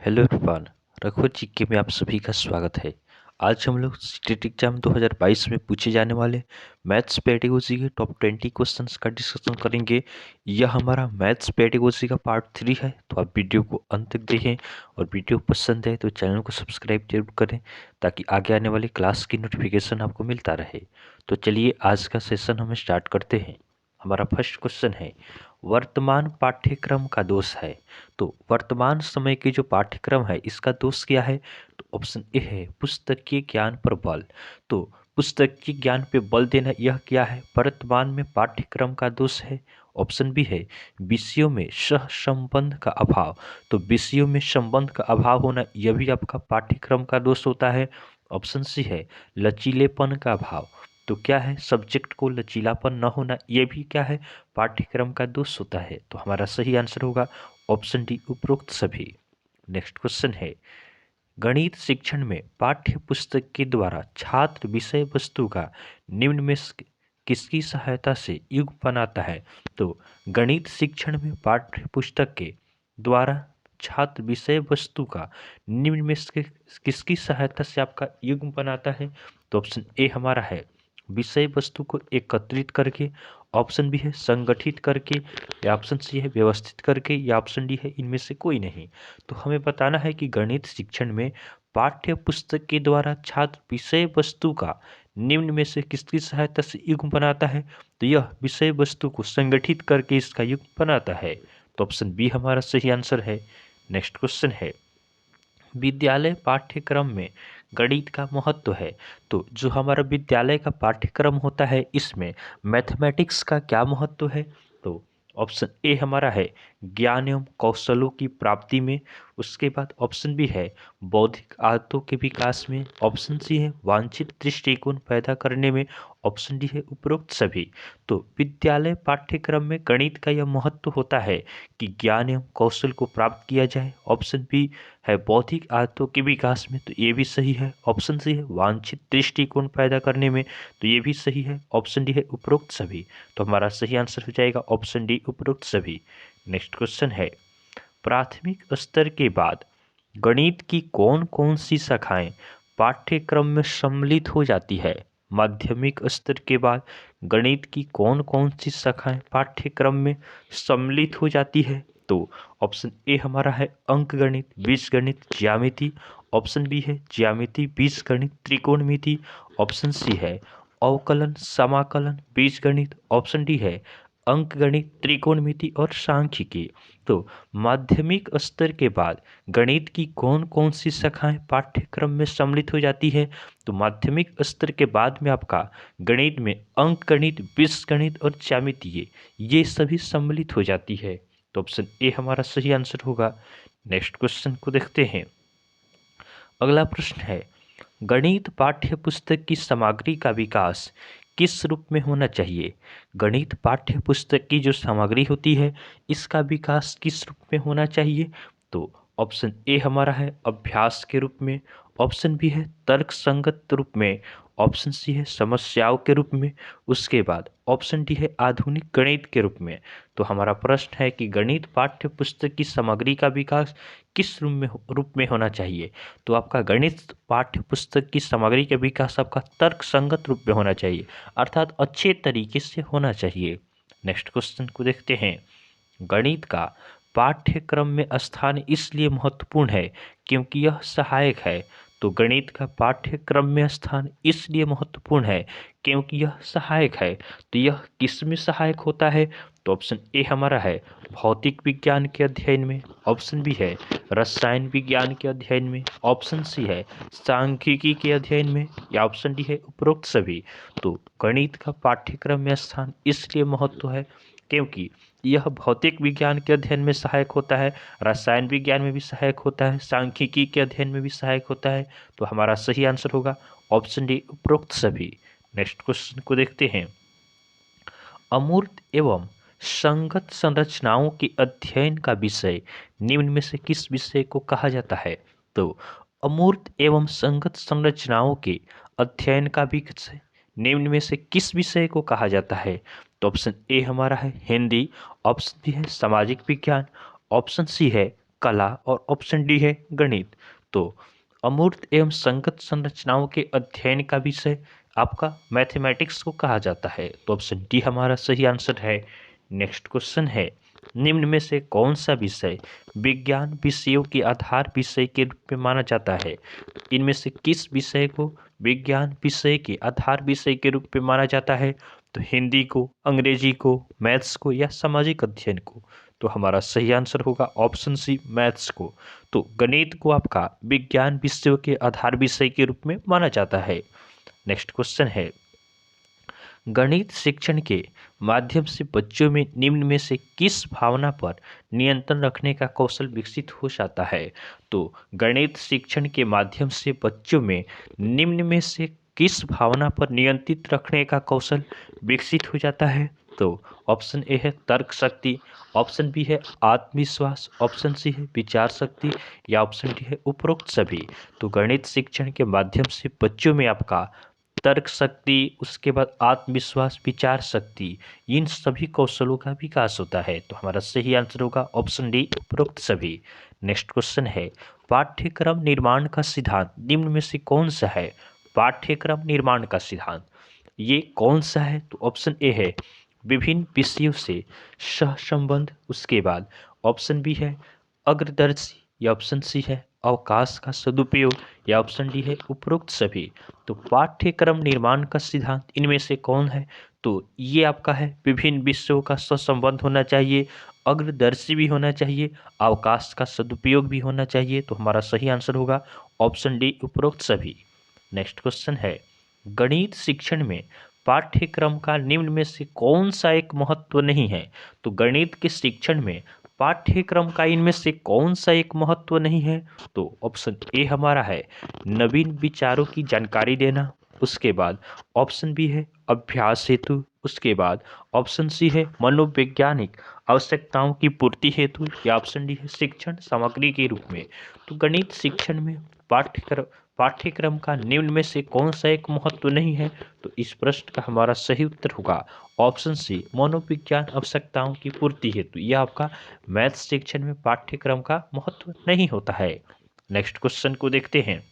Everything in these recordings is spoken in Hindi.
Hello everyone. रघुवर जीके में आप सभी का स्वागत है। आज हम लोग स्टेट एग्जाम 2022 में पूछे जाने वाले मैथ्स पेडागोजी के टॉप 20 क्वेश्चंस का डिस्कशन करेंगे। यह हमारा मैथ्स पेडागोजी का पार्ट 3 है, तो आप वीडियो को अंत तक देखें और वीडियो पसंद है तो चैनल को सब्सक्राइब जरूर करें ताकि आगे आने वाली क्लास की नोटिफिकेशन आपको मिलता रहे। तो चलिए आज का सेशन हम स्टार्ट करते हैं। हमारा फर्स्ट क्वेश्चन है, वर्तमान पाठ्यक्रम का दोष है। तो वर्तमान समय के जो पाठ्यक्रम है इसका दोष क्या है? तो ऑप्शन ए है पुस्तकीय ज्ञान पर बल। तो पुस्तकीय ज्ञान पे बल देना यह क्या है? वर्तमान में पाठ्यक्रम का दोष है। ऑप्शन बी है विषयों में सह संबंध का अभाव। तो विषयों में संबंध का अभाव होना यह भी आपका पाठ्यक्रम का दोष होता है। ऑप्शन सी है लचीलेपन का अभाव। तो क्या है? सब्जेक्ट को लचीलापन न होना यह भी क्या है? पाठ्यक्रम का दोष होता है। तो हमारा सही आंसर होगा ऑप्शन डी, उपरोक्त सभी। नेक्स्ट क्वेश्चन है, गणित शिक्षण में पाठ्य पुस्तक के द्वारा छात्र विषय वस्तु का निम्न में किसकी सहायता से युग्म बनाता है? तो गणित शिक्षण में पाठ्य पुस्तक के द्वारा छात्र विषय वस्तु का निम्न में से किसकी सहायता से आपका युग्म बनाता है? तो ऑप्शन ए हमारा है विषय वस्तु को एकत्रित करके। ऑप्शन बी है संगठित करके, या ऑप्शन सी है व्यवस्थित करके, या ऑप्शन डी है इनमें से कोई नहीं। तो हमें बताना है कि गणित शिक्षण में पाठ्य पुस्तक के द्वारा छात्र विषय वस्तु का निम्न में से किसकी सहायता से युग्म बनाता है? तो यह विषय वस्तु को संगठित करके इसका युग्म बनाता है। तो ऑप्शन बी हमारा सही आंसर है। नेक्स्ट क्वेश्चन है, विद्यालय पाठ्यक्रम में गणित का महत्व है। तो जो हमारा विद्यालय का पाठ्यक्रम होता है इसमें मैथमेटिक्स का क्या महत्व है? तो ऑप्शन ए हमारा है ज्ञान एवं कौशलों की प्राप्ति में। उसके बाद ऑप्शन बी है बौद्धिक आदतों के विकास में। ऑप्शन सी है वांछित दृष्टिकोण पैदा करने में। ऑप्शन डी है उपरोक्त सभी। तो विद्यालय पाठ्यक्रम में गणित का यह महत्व होता है कि ज्ञान एवं कौशल को प्राप्त किया जाए। ऑप्शन बी है बौद्धिक आदतों के विकास में, तो ये भी सही है। ऑप्शन सी है वांछित दृष्टिकोण पैदा करने में, तो ये भी सही है। ऑप्शन डी है उपरोक्त सभी। तो हमारा सही आंसर हो जाएगा ऑप्शन डी, उपरोक्त सभी। नेक्स्ट क्वेश्चन है, प्राथमिक स्तर के बाद गणित की कौन कौन सी शाखाएं पाठ्यक्रम में सम्मिलित हो जाती है? माध्यमिक स्तर के बाद गणित की कौन कौन सी शाखाएं पाठ्यक्रम में सम्मिलित हो जाती है? तो ऑप्शन ए हमारा है अंक गणित, बीजगणित, ज्यामिति। ऑप्शन बी है ज्यामिति, बीजगणित, त्रिकोणमिति। ऑप्शन सी है अवकलन, समाकलन, बीजगणित। ऑप्शन डी है अंक गणित, त्रिकोणमिति और सांख्यिकी। तो माध्यमिक स्तर के बाद गणित की कौन कौन सी शाखाएं पाठ्यक्रम में सम्मिलित हो जाती है? तो माध्यमिक स्तर के बाद में आपका गणित में अंक गणित, बीजगणित और ज्यामितीय ये सभी सम्मिलित हो जाती है। तो ऑप्शन ए हमारा सही आंसर होगा। नेक्स्ट क्वेश्चन को देखते हैं। अगला प्रश्न है, गणित पाठ्य पुस्तक की सामग्री का विकास किस रूप में होना चाहिए? गणित पाठ्य पुस्तक की जो सामग्री होती है इसका विकास किस रूप में होना चाहिए? तो ऑप्शन ए हमारा है अभ्यास के रूप में। ऑप्शन बी है तर्क संगत रूप में। ऑप्शन सी है समस्याओं के रूप में। उसके बाद ऑप्शन डी है आधुनिक गणित के रूप में। तो हमारा प्रश्न है कि गणित पाठ्य पुस्तक की सामग्री का विकास किस रूप में होना चाहिए? तो आपका गणित पाठ्य पुस्तक की सामग्री का विकास आपका तर्क संगत रूप में होना चाहिए, अर्थात अच्छे तरीके से होना चाहिए। नेक्स्ट क्वेश्चन को देखते हैं, गणित का पाठ्यक्रम में स्थान इसलिए महत्वपूर्ण है क्योंकि यह सहायक है। तो गणित का पाठ्यक्रम में स्थान इसलिए महत्वपूर्ण है क्योंकि यह सहायक है। तो यह किस में सहायक होता है? तो ऑप्शन ए हमारा है भौतिक विज्ञान के अध्ययन में। ऑप्शन बी है रसायन विज्ञान के अध्ययन में। ऑप्शन सी है सांख्यिकी के अध्ययन में, या ऑप्शन डी है उपरोक्त सभी। तो गणित का पाठ्यक्रम में स्थान इसलिए महत्व है क्योंकि यह भौतिक विज्ञान के अध्ययन में सहायक होता है, रसायन विज्ञान में भी सहायक होता है, सांख्यिकी के अध्ययन में भी सहायक होता है। तो हमारा सही आंसर होगा ऑप्शन डी, उपरोक्त सभी। नेक्स्ट क्वेश्चन को देखते हैं, अमूर्त एवं संगत संरचनाओं के अध्ययन का विषय निम्न में से किस विषय को कहा जाता है? तो अमूर्त एवं संगत संरचनाओं के अध्ययन का विषय निम्न में से किस विषय को कहा जाता है? तो ऑप्शन ए हमारा है हिंदी। ऑप्शन बी है सामाजिक विज्ञान। ऑप्शन सी है कला और ऑप्शन डी है गणित। तो अमूर्त एवं संगत संरचनाओं के अध्ययन का विषय आपका मैथमेटिक्स को कहा जाता है। तो ऑप्शन डी हमारा सही आंसर है। नेक्स्ट क्वेश्चन है, निम्न में से कौन सा विषय विज्ञान विषयों के आधार विषय के रूप में माना जाता है? इनमें से किस विषय को विज्ञान विषय के आधार विषय के रूप में माना जाता है? तो हिंदी को, अंग्रेजी को, मैथ्स को या सामाजिक अध्ययन को? तो हमारा सही आंसर होगा ऑप्शन सी मैथ्स को। तो गणित को आपका विज्ञान विषयों के आधार विषय के रूप में माना जाता है। नेक्स्ट क्वेश्चन है, गणित शिक्षण के माध्यम से बच्चों में निम्न में से किस भावना पर नियंत्रण रखने का कौशल विकसित हो जाता है? तो गणित शिक्षण के माध्यम से बच्चों में निम्न में से किस भावना पर नियंत्रित रखने का कौशल विकसित हो जाता है? तो ऑप्शन ए है तर्क शक्ति, ऑप्शन बी है आत्मविश्वास, ऑप्शन सी है विचार शक्ति या ऑप्शन डी है उपरोक्त सभी। तो गणित शिक्षण के माध्यम से बच्चों में आपका तर्क शक्ति, उसके बाद आत्मविश्वास, विचार शक्ति, इन सभी कौशलों का विकास होता है। तो हमारा सही आंसर होगा ऑप्शन डी उपरोक्त सभी। नेक्स्ट क्वेश्चन है, पाठ्यक्रम निर्माण का सिद्धांत निम्न में से कौन सा है? पाठ्यक्रम निर्माण का सिद्धांत ये कौन सा है? तो ऑप्शन ए है विभिन्न विषयों से सहसंबंध, उसके बाद ऑप्शन बी है अग्रदर्शी या ऑप्शन सी है अवकाश का सदुपयोग या ऑप्शन डी है उपरोक्त सभी। तो पाठ्यक्रम निर्माण का सिद्धांत इनमें से कौन है? तो ये आपका है विभिन्न विषयों का सहसंबंध होना चाहिए, अग्रदर्शी भी होना चाहिए, अवकाश का सदुपयोग भी होना चाहिए। तो हमारा सही आंसर होगा ऑप्शन डी उपरोक्त सभी। नेक्स्ट क्वेश्चन है, गणित शिक्षण में पाठ्यक्रम का निम्न में से कौन सा एक महत्व नहीं है? तो गणित के शिक्षण में पाठ्यक्रम का इनमें से कौन सा एक महत्व नहीं है? तो ऑप्शन ए हमारा है नवीन विचारों की जानकारी देना, उसके बाद ऑप्शन बी है अभ्यास हेतु, उसके बाद ऑप्शन सी है मनोवैज्ञानिक आवश्यकताओं की पूर्ति हेतु या ऑप्शन डी है शिक्षण सामग्री के रूप में। तो गणित शिक्षण में पाठ्यक्रम का निम्न में से कौन सा एक महत्व नहीं है? तो इस प्रश्न का हमारा सही उत्तर होगा ऑप्शन सी मनोविज्ञान आवश्यकताओं की पूर्ति हेतु। यह आपका मैथ सेक्शन में पाठ्यक्रम का महत्व नहीं होता है। नेक्स्ट क्वेश्चन को देखते हैं,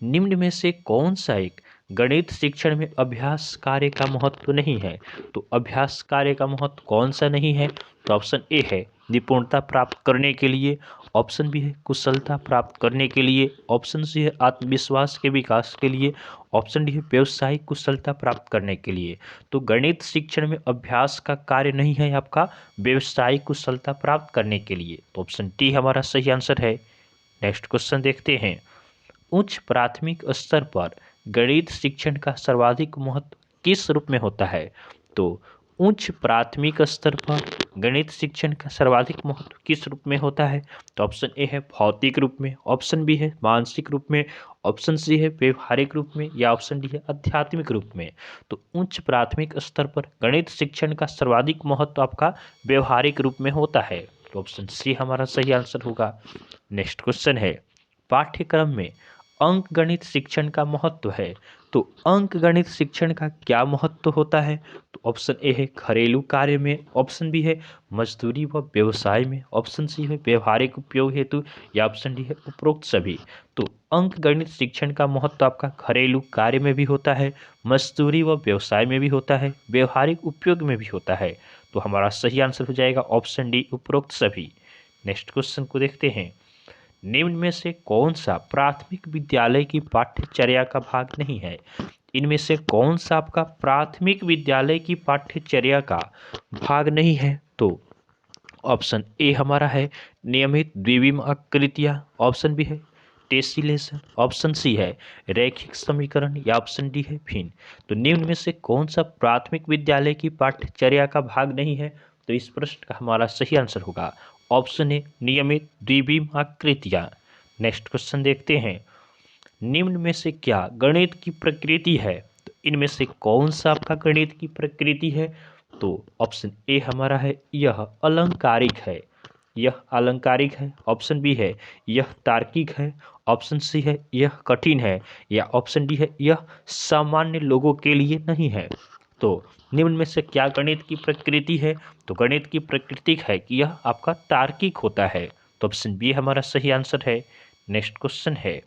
निम्न में से कौन सा एक गणित शिक्षण में अभ्यास कार्य का महत्व नहीं है? तो अभ्यास कार्य का महत्व कौन सा नहीं है? तो ऑप्शन ए है निपुणता प्राप्त करने के लिए, ऑप्शन बी है कुशलता प्राप्त करने के लिए, ऑप्शन सी है आत्मविश्वास के विकास के लिए, ऑप्शन डी है व्यवसायिक कुशलता प्राप्त करने के लिए। तो गणित शिक्षण में अभ्यास का कार्य नहीं है आपका व्यवसायिक कुशलता प्राप्त करने के लिए। तो ऑप्शन डी हमारा सही आंसर है। नेक्स्ट क्वेश्चन देखते हैं, उच्च प्राथमिक स्तर पर गणित शिक्षण का सर्वाधिक महत्व किस रूप में होता है? तो उच्च प्राथमिक स्तर पर गणित शिक्षण का सर्वाधिक महत्व किस रूप में होता है? तो ऑप्शन ए है भौतिक रूप में, ऑप्शन बी है मानसिक रूप में, ऑप्शन सी है व्यवहारिक रूप में या ऑप्शन डी है आध्यात्मिक रूप में। तो उच्च प्राथमिक स्तर पर गणित शिक्षण का सर्वाधिक महत्व आपका व्यवहारिक रूप में होता है। तो ऑप्शन सी हमारा सही आंसर होगा। नेक्स्ट क्वेश्चन है, पाठ्यक्रम में अंक गणित शिक्षण का महत्व है। तो अंक गणित शिक्षण का क्या महत्व होता है? तो ऑप्शन ए है घरेलू कार्य में, ऑप्शन बी है मजदूरी व व्यवसाय में, ऑप्शन सी है व्यवहारिक उपयोग हेतु या ऑप्शन डी है उपरोक्त सभी। तो अंक गणित शिक्षण का महत्व आपका घरेलू कार्य में भी होता है, मजदूरी व व्यवसाय में भी होता है, व्यवहारिक उपयोग में भी होता है। तो हमारा सही आंसर हो जाएगा ऑप्शन डी उपरोक्त सभी। नेक्स्ट क्वेश्चन को देखते हैं, निम्न में से कौन सा प्राथमिक विद्यालय की पाठ्यचर्या का भाग नहीं है? इनमें से कौन सा आपका प्राथमिक विद्यालय की पाठ्यचर्या का भाग नहीं है? तो ऑप्शन ए हमारा है नियमित द्विविम आकृतियां, ऑप्शन बी है टेसिलेशन, ऑप्शन सी है रैखिक समीकरण या ऑप्शन डी है भिन्न। तो निम्न में से कौन सा प्राथमिक विद्यालय की पाठ्यचर्या का भाग नहीं है? तो इस प्रश्न का हमारा सही आंसर होगा ऑप्शन ए नियमित द्विविम आकृतियां। नेक्स्ट क्वेश्चन देखते हैं, निम्न में से क्या गणित की प्रकृति है? तो इनमें से कौन सा आपका गणित की प्रकृति है? तो ऑप्शन ए हमारा है यह अलंकारिक है, यह अलंकारिक है, ऑप्शन बी है यह तार्किक है, ऑप्शन सी है यह कठिन है या ऑप्शन डी है यह सामान्य लोगों के लिए नहीं है। तो निम्न में से क्या गणित की प्रकृति है? तो गणित की प्रकृति है कि यह आपका तार्किक होता है। तो ऑप्शन बी हमारा सही आंसर है। नेक्स्ट क्वेश्चन है,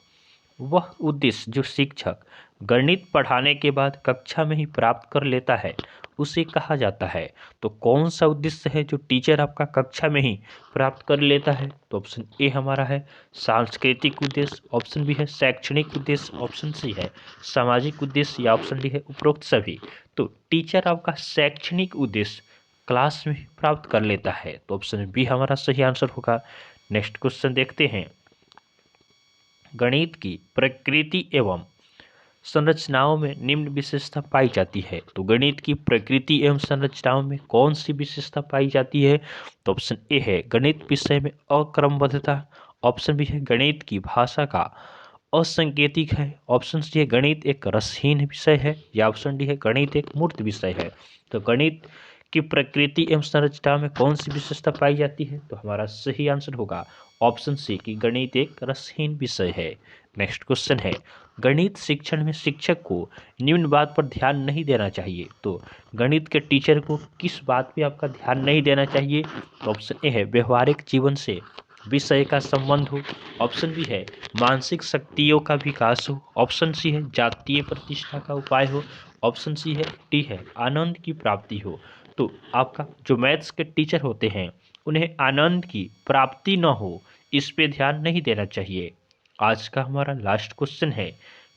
वह उद्देश्य जो शिक्षक गणित पढ़ाने के बाद कक्षा में ही प्राप्त कर लेता है उसे कहा जाता है। तो कौन सा उद्देश्य है जो टीचर आपका कक्षा में ही प्राप्त कर लेता है? तो ऑप्शन ए हमारा है सांस्कृतिक उद्देश्य, ऑप्शन बी है शैक्षणिक उद्देश्य, ऑप्शन सी है सामाजिक उद्देश्य, या ऑप्शन डी है उपरोक्त सभी। तो टीचर आपका शैक्षणिक उद्देश्य क्लास में ही प्राप्त कर लेता है, तो ऑप्शन बी हमारा सही आंसर होगा। नेक्स्ट क्वेश्चन देखते हैं, गणित की प्रकृति एवं संरचनाओं में निम्न विशेषता पाई जाती है। तो गणित की प्रकृति एवं संरचनाओं में कौन सी विशेषता पाई जाती है? तो ऑप्शन ए है गणित विषय में अक्रमबद्धता, ऑप्शन बी है गणित की भाषा का असंकेतिक है, ऑप्शन सी है गणित एक रसहीन विषय है, या ऑप्शन डी है गणित एक मूर्त विषय है। तो गणित की प्रकृति एवं संरचना में कौन सी विशेषता पाई जाती है? तो हमारा सही आंसर होगा ऑप्शन सी कि गणित एक रसहीन विषय है। नेक्स्ट क्वेश्चन है, गणित शिक्षण में शिक्षक को निम्न बात पर ध्यान नहीं देना चाहिए। तो गणित के टीचर को किस बात पे आपका ध्यान नहीं देना चाहिए? तो ऑप्शन ए है व्यवहारिक जीवन से विषय का संबंध हो, ऑप्शन बी है मानसिक शक्तियों का विकास हो, ऑप्शन सी है जातीय प्रतिष्ठा का उपाय हो, ऑप्शन सी है डी है आनंद की प्राप्ति हो। तो आपका जो मैथ्स के टीचर होते हैं उन्हें आनंद की प्राप्ति न हो इस पे ध्यान नहीं देना चाहिए। आज का हमारा लास्ट क्वेश्चन है,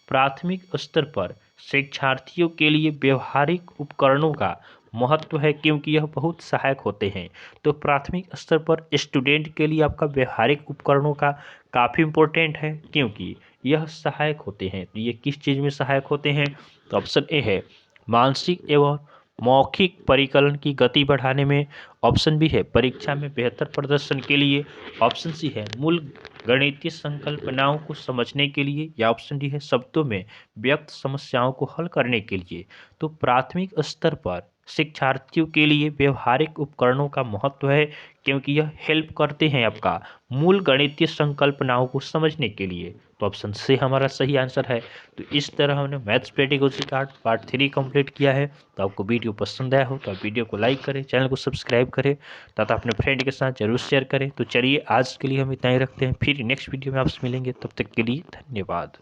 प्राथमिक स्तर पर शिक्षार्थियों के लिए व्यवहारिक उपकरणों का महत्व है क्योंकि यह बहुत सहायक होते हैं। तो प्राथमिक स्तर पर स्टूडेंट के लिए आपका व्यवहारिक उपकरणों का काफ़ी इम्पोर्टेंट है क्योंकि यह सहायक होते हैं। तो ये किस चीज़ में सहायक होते हैं? तो ऑप्शन ए है मानसिक एवं मौखिक परिकलन की गति बढ़ाने में, ऑप्शन बी है परीक्षा में बेहतर प्रदर्शन के लिए, ऑप्शन सी है मूल गणितीय संकल्पनाओं को समझने के लिए, या ऑप्शन डी है शब्दों में व्यक्त समस्याओं को हल करने के लिए। तो प्राथमिक स्तर पर शिक्षार्थियों के लिए व्यवहारिक उपकरणों का महत्व है क्योंकि यह हेल्प करते हैं आपका मूल गणितीय संकल्पनाओं को समझने के लिए। तो ऑप्शन सी हमारा सही आंसर है। तो इस तरह हमने मैथ्स पेडागोजी का पार्ट 3 कंप्लीट किया है। तो आपको वीडियो पसंद आया हो तो आप वीडियो को लाइक करें, चैनल को सब्सक्राइब करें तथा अपने फ्रेंड के साथ जरूर शेयर करें। तो चलिए आज के लिए हम इतना ही रखते हैं, फिर नेक्स्ट वीडियो में आपसे मिलेंगे, तब तक के लिए धन्यवाद।